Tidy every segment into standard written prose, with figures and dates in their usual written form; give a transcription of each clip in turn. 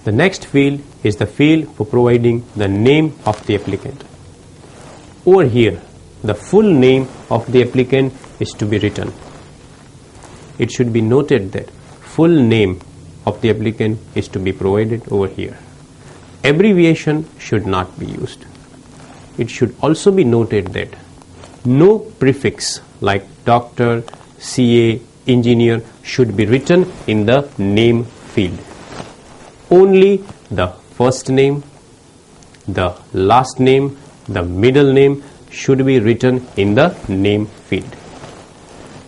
The next field is the field for providing the name of the applicant. Over here, the full name of the applicant is to be written. It should be noted that full name of the applicant is to be provided over here. Abbreviation should not be used. It should also be noted that no prefix like doctor, CA, engineer should be written in the name field. Only the first name, the last name, the middle name should be written in the name field.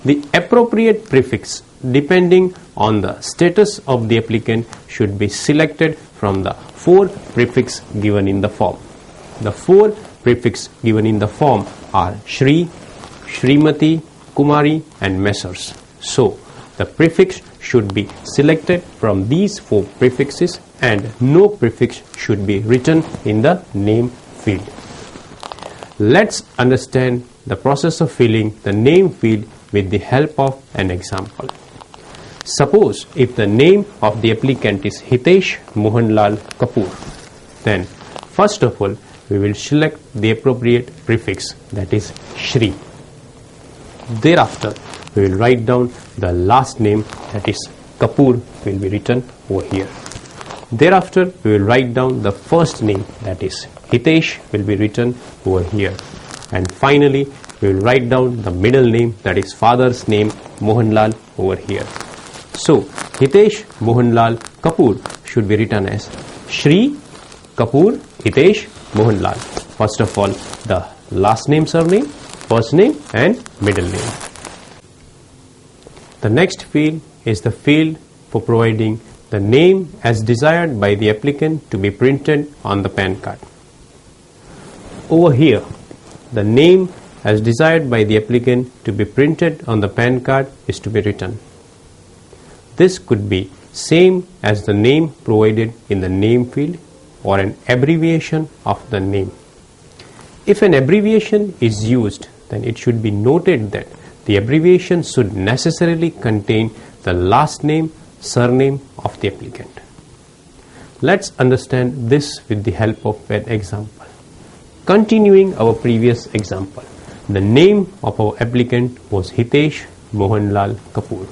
The appropriate prefix depending on the status of the applicant should be selected from the 4 prefix given in the form. The 4 prefix given in the form are Shri, Shrimati, Kumari and Messrs. So, the prefix should be selected from these 4 prefixes and no prefix should be written in the name field. Let's understand the process of filling the name field with the help of an example. Suppose if the name of the applicant is Hitesh Mohanlal Kapoor, then first of all we will select the appropriate prefix, that is Shri. Thereafter we will write down the last name, that is Kapoor will be written over here. Thereafter we will write down the first name, that is Hitesh will be written over here. And finally we will write down the middle name, that is father's name Mohanlal over here. So Hitesh Mohanlal Kapoor should be written as Shri Kapoor Hitesh Mohanlal. First of all, the last name, surname, first name and middle name. The next field is the field for providing the name as desired by the applicant to be printed on the PAN card. Over here, the name as desired by the applicant to be printed on the PAN card is to be written. This could be same as the name provided in the name field or an abbreviation of the name. If an abbreviation is used, then it should be noted that the abbreviation should necessarily contain the last name, surname of the applicant. Let's understand this with the help of an example. Continuing our previous example, the name of our applicant was Hitesh Mohanlal Kapoor.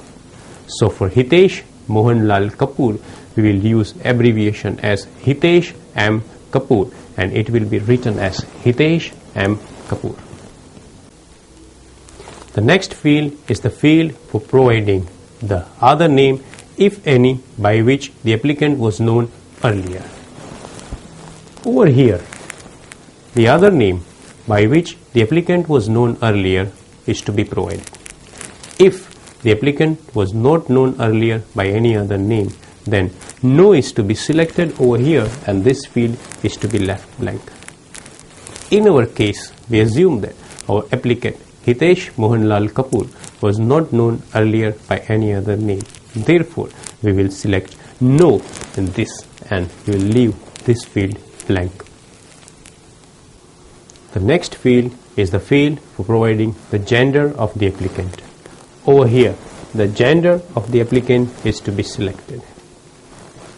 So for Hitesh Mohanlal Kapoor, we will use abbreviation as Hitesh M Kapoor and it will be written as Hitesh M Kapoor. The next field is the field for providing the other name, if any, by which the applicant was known earlier. Over here, the other name by which the applicant was known earlier is to be provided. If the applicant was not known earlier by any other name, then no is to be selected over here and this field is to be left blank. In our case, we assume that our applicant Hitesh Mohanlal Kapoor was not known earlier by any other name. Therefore, we will select no in this and we will leave this field blank. The next field is the field for providing the gender of the applicant. Over here, the gender of the applicant is to be selected.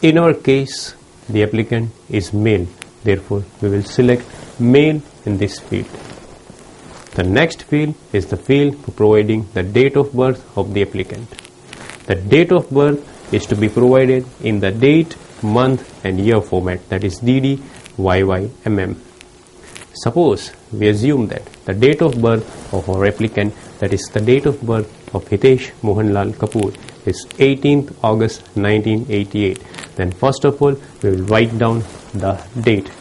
In our case, the applicant is male. Therefore, we will select male in this field. The next field is the field for providing the date of birth of the applicant. The date of birth is to be provided in the date, month and year format, that is DD, YY, MM. Suppose we assume that the date of birth of our applicant, that is the date of birth of Hitesh Mohanlal Kapoor, is 18th August 1988. Then first of all, we will write down the date.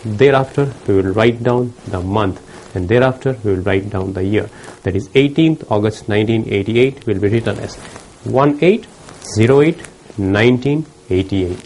Thereafter, we will write down the month. And thereafter, we will write down the year. That is 18th August 1988 will be written as 1808-1988.